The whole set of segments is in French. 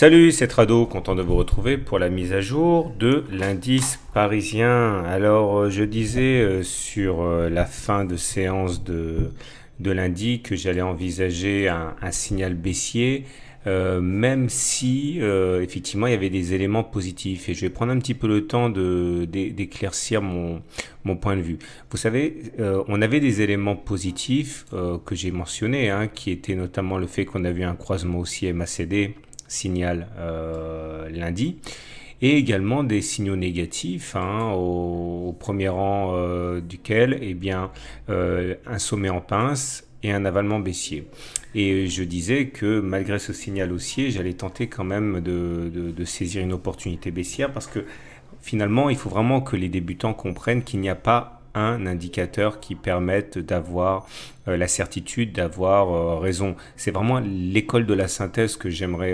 Salut, c'est Trado, content de vous retrouver pour la mise à jour de l'indice parisien. Alors, je disais sur la fin de séance de lundi que j'allais envisager un signal baissier, même si effectivement il y avait des éléments positifs. Et je vais prendre un petit peu le temps d'éclaircir mon point de vue. Vous savez, on avait des éléments positifs que j'ai mentionnés, hein, qui étaient notamment le fait qu'on a vu un croisement haussier MACD signal lundi, et également des signaux négatifs, hein, au premier rang duquel un sommet en pince et un avalement baissier. Et je disais que malgré ce signal haussier, j'allais tenter quand même de saisir une opportunité baissière, parce que finalement il faut vraiment que les débutants comprennent qu'il n'y a pas un indicateur qui permette d'avoir la certitude d'avoir raison. C'est vraiment l'école de la synthèse que j'aimerais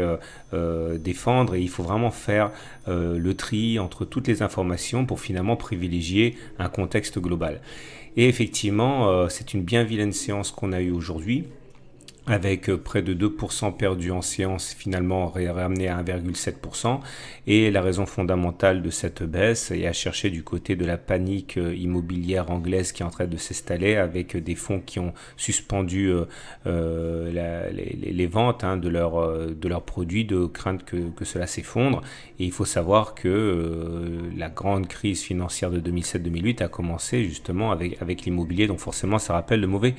défendre, et il faut vraiment faire le tri entre toutes les informations pour finalement privilégier un contexte global. Et effectivement, c'est une bien vilaine séance qu'on a eue aujourd'hui, avec près de 2% perdus en séance, finalement ramené à 1,7%. Et la raison fondamentale de cette baisse est à chercher du côté de la panique immobilière anglaise qui est en train de s'installer, avec des fonds qui ont suspendu les ventes, hein, de leurs produits, de crainte que cela s'effondre. Et il faut savoir que la grande crise financière de 2007-2008 a commencé justement avec l'immobilier, donc forcément ça rappelle de mauvais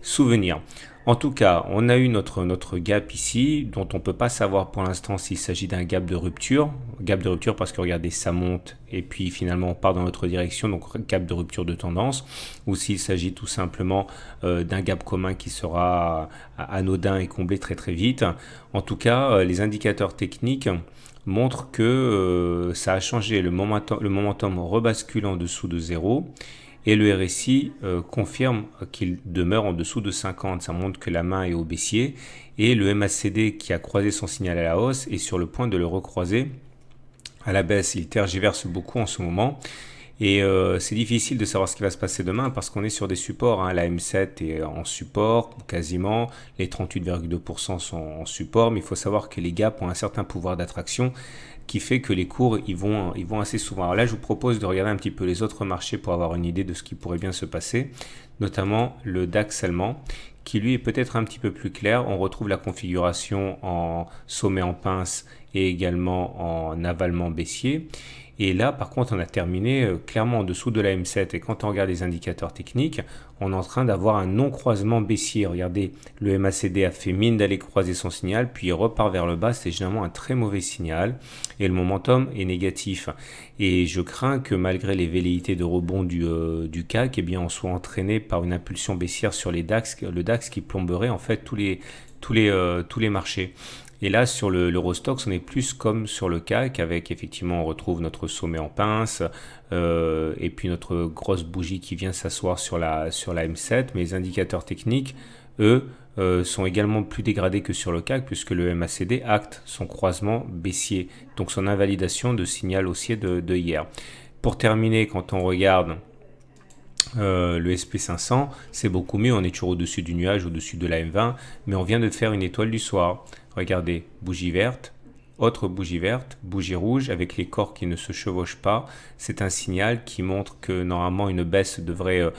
souvenirs. En tout cas, on a eu notre gap ici, dont on ne peut pas savoir pour l'instant s'il s'agit d'un gap de rupture. Gap de rupture parce que regardez, ça monte et puis finalement on part dans notre direction, donc gap de rupture de tendance, ou s'il s'agit tout simplement d'un gap commun qui sera anodin et comblé très très vite. En tout cas, les indicateurs techniques montrent que ça a changé. Le momentum rebascule en dessous de 0. Et le RSI confirme qu'il demeure en dessous de 50. Ça montre que la main est au baissier. Et le MACD, qui a croisé son signal à la hausse, est sur le point de le recroiser à la baisse. Il tergiverse beaucoup en ce moment. Et c'est difficile de savoir ce qui va se passer demain, parce qu'on est sur des supports, hein. La M7 est en support quasiment, les 38,2% sont en support, mais il faut savoir que les gaps ont un certain pouvoir d'attraction qui fait que les cours ils vont assez souvent. Alors là, je vous propose de regarder un petit peu les autres marchés pour avoir une idée de ce qui pourrait bien se passer, notamment le DAX allemand, qui lui est peut-être un petit peu plus clair. On retrouve la configuration en sommet en pince et également en avalement baissier. Et là, par contre, on a terminé clairement en dessous de la M7. Et quand on regarde les indicateurs techniques, on est en train d'avoir un non-croisement baissier. Regardez, le MACD a fait mine d'aller croiser son signal, puis il repart vers le bas. C'est généralement un très mauvais signal. Et le momentum est négatif. Et je crains que malgré les velléités de rebond du CAC, eh bien, on soit entraîné par une impulsion baissière sur le DAX qui plomberait en fait tous les marchés. Et là, sur l'Eurostoxx, on est plus comme sur le CAC, avec effectivement, on retrouve notre sommet en pince, et puis notre grosse bougie qui vient s'asseoir sur la M7. Mais les indicateurs techniques, eux, sont également plus dégradés que sur le CAC, puisque le MACD acte son croisement baissier, donc son invalidation de signal haussier de hier. Pour terminer, quand on regarde le SP500, c'est beaucoup mieux, on est toujours au-dessus du nuage, au-dessus de la M20, mais on vient de faire une étoile du soir. Regardez, bougie verte, autre bougie verte, bougie rouge avec les corps qui ne se chevauchent pas. C'est un signal qui montre que normalement une baisse devrait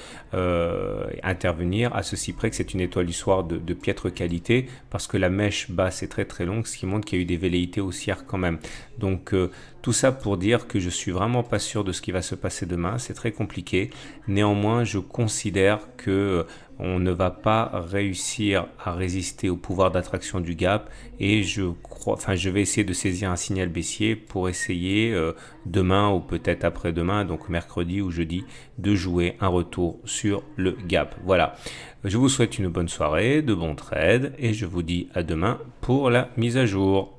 intervenir, à ceci près que c'est une étoile du soir de piètre qualité, parce que la mèche basse est très très longue, ce qui montre qu'il y a eu des velléités haussières quand même. Donc tout ça pour dire que je suis vraiment pas sûr de ce qui va se passer demain, c'est très compliqué. Néanmoins, je considère que on ne va pas réussir à résister au pouvoir d'attraction du gap, et je vais essayer de saisir un signal baissier pour essayer demain ou peut-être après-demain, donc mercredi ou jeudi, de jouer un retour sur le gap. Voilà, je vous souhaite une bonne soirée, de bons trades, et je vous dis à demain pour la mise à jour.